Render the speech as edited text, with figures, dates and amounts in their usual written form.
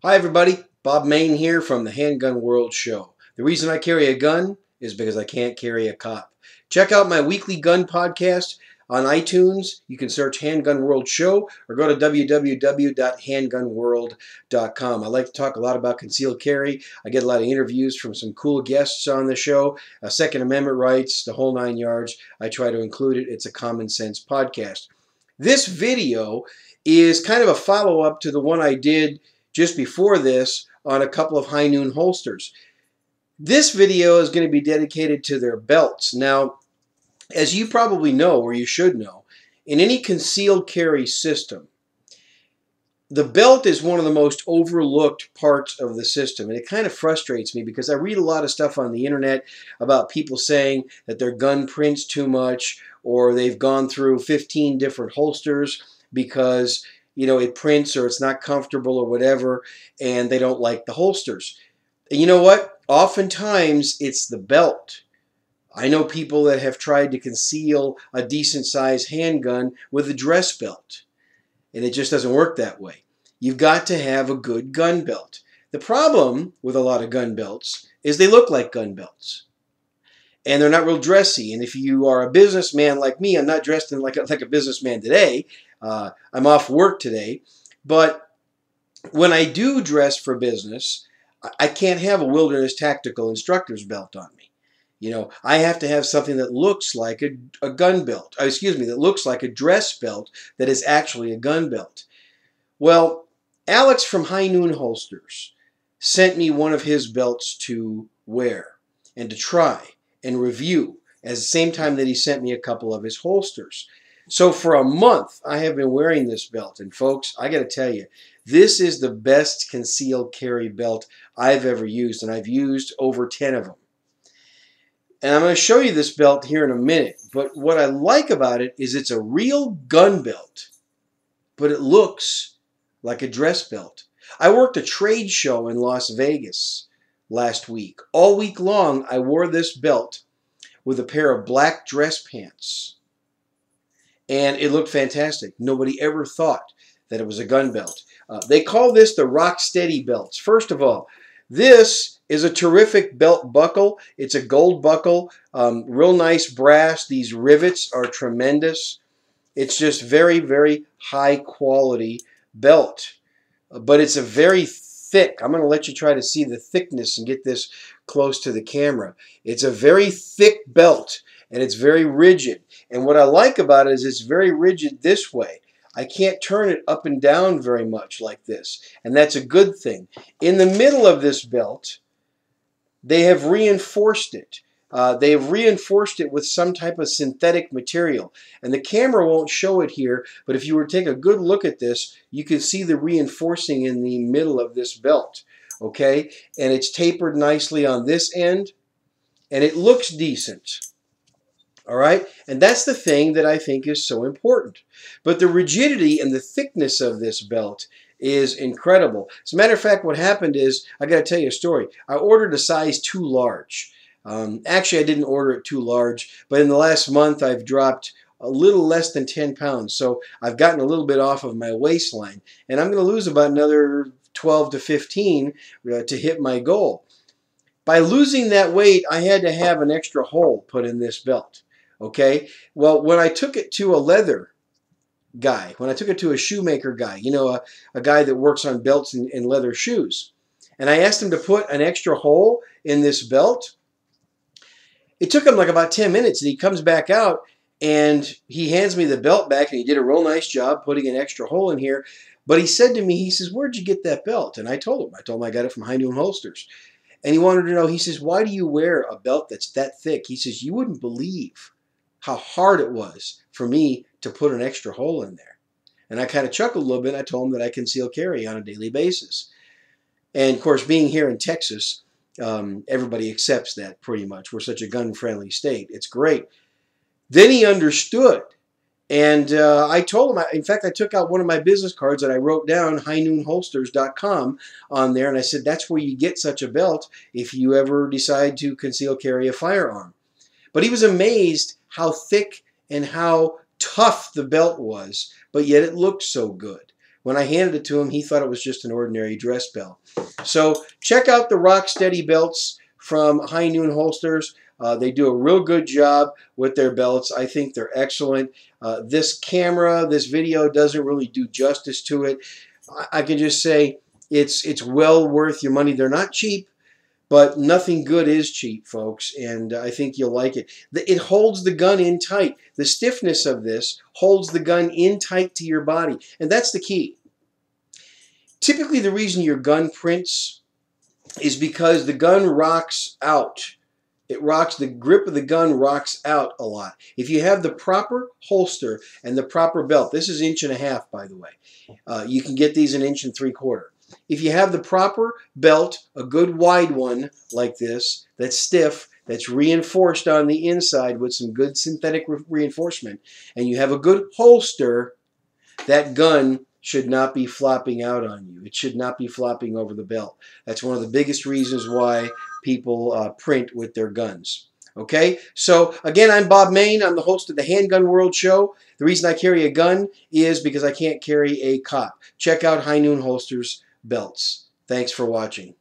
Hi everybody, Bob Main here from the Handgun World Show. The reason I carry a gun is because I can't carry a cop. Check out my weekly gun podcast on iTunes. You can search Handgun World Show or go to www.handgunworld.com. I like to talk a lot about concealed carry. I get a lot of interviews from some cool guests on the show. Second Amendment rights, the whole 9 yards. I try to include it. It's a common sense podcast. This video is kind of a follow-up to the one I did just before this on a couple of High Noon holsters. This video is going to be dedicated to their belts. Now, as you probably know, or you should know, in any concealed carry system, the belt is one of the most overlooked parts of the system. And it kind of frustrates me because I read a lot of stuff on the internet about people saying that their gun prints too much, or they've gone through 15 different holsters because it prints or it's not comfortable or whatever, and they don't like the holsters. And you know what? Oftentimes it's the belt. I know people that have tried to conceal a decent sized handgun with a dress belt, and it just doesn't work that way. You've got to have a good gun belt. The problem with a lot of gun belts is they look like gun belts, and they're not real dressy. And if you are a businessman like me, I'm not dressed in like a businessman today. I'm off work today, but when I do dress for business, I can't have a Wilderness Tactical instructor's belt on me. I have to have something that looks like a gun belt. That looks like a dress belt that is actually a gun belt. Well, Alex from High Noon Holsters sent me one of his belts to wear and to try and review at the same time that he sent me a couple of his holsters. So for a month, I have been wearing this belt. And folks, I got to tell you, this is the best concealed carry belt I've ever used. And I've used over 10 of them. And I'm going to show you this belt here in a minute. But what I like about it is it's a real gun belt, but it looks like a dress belt. I worked a trade show in Las Vegas last week. All week long, I wore this belt with a pair of black dress pants. And it looked fantastic. Nobody ever thought that it was a gun belt. They call this the Rocksteady belts. First of all, this is a terrific belt buckle. It's a gold buckle, real nice brass. These rivets are tremendous. It's just very, very high quality belt. But it's a very thick. I'm going to let you try to see the thickness and get this close to the camera. It's a very thick belt, and it's very rigid. And what I like about it is it's very rigid this way. I can't turn it up and down very much like this, and that's a good thing. In the middle of this belt, they have reinforced it. They have reinforced it with some type of synthetic material. And the camera won't show it here, but if you were to take a good look at this, you can see the reinforcing in the middle of this belt. Okay? And it's tapered nicely on this end, and it looks decent. All right? And that's the thing that I think is so important. But the rigidity and the thickness of this belt is incredible. As a matter of fact, what happened is, I got to tell you a story. I ordered a size too large. Actually, I didn't order it too large, but in the last month, I've dropped a little less than 10 pounds. So I've gotten a little bit off of my waistline, and I'm going to lose about another 12 to 15 to hit my goal. By losing that weight, I had to have an extra hole put in this belt. Okay? Well, when I took it to a leather guy, when I took it to a shoemaker guy, a guy that works on belts and leather shoes, and I asked him to put an extra hole in this belt, it took him like about 10 minutes, and he comes back out, and he hands me the belt back, and he did a real nice job putting an extra hole in here. But he said to me, he says, "Where'd you get that belt?" And I told him I got it from High Noon Holsters. And he wanted to know, he says, "Why do you wear a belt that's that thick?" He says, "You wouldn't believe how hard it was for me to put an extra hole in there." And I kind of chuckled a little bit. I told him that I conceal carry on a daily basis. And of course, being here in Texas, everybody accepts that pretty much. We're such a gun-friendly state. It's great. Then he understood. And I told him, in fact, I took out one of my business cards and I wrote down highnoonholsters.com on there. And I said, that's where you get such a belt if you ever decide to conceal carry a firearm. But he was amazed how thick and how tough the belt was, but yet it looked so good. When I handed it to him, he thought it was just an ordinary dress belt. So check out the Rocksteady belts from High Noon Holsters. They do a real good job with their belts. I think they're excellent. This camera, this video doesn't really do justice to it. I can just say it's well worth your money. They're not cheap, but nothing good is cheap, folks, and I think you'll like it. It holds the gun in tight. The stiffness of this holds the gun in tight to your body, and that's the key. Typically, the reason your gun prints is because the gun rocks out. It rocks, the grip of the gun rocks out a lot. If you have the proper holster and the proper belt, this is 1.5 inches, by the way. You can get these 1 3/4 inches. If you have the proper belt, a good wide one like this, that's stiff, that's reinforced on the inside with some good synthetic reinforcement, and you have a good holster, that gun should not be flopping out on you. It should not be flopping over the belt. That's one of the biggest reasons why people print with their guns. Okay, so again, I'm Bob Mayne. I'm the host of the Handgun World Show. The reason I carry a gun is because I can't carry a cop. Check out High Noon Holsters belts. Thanks for watching.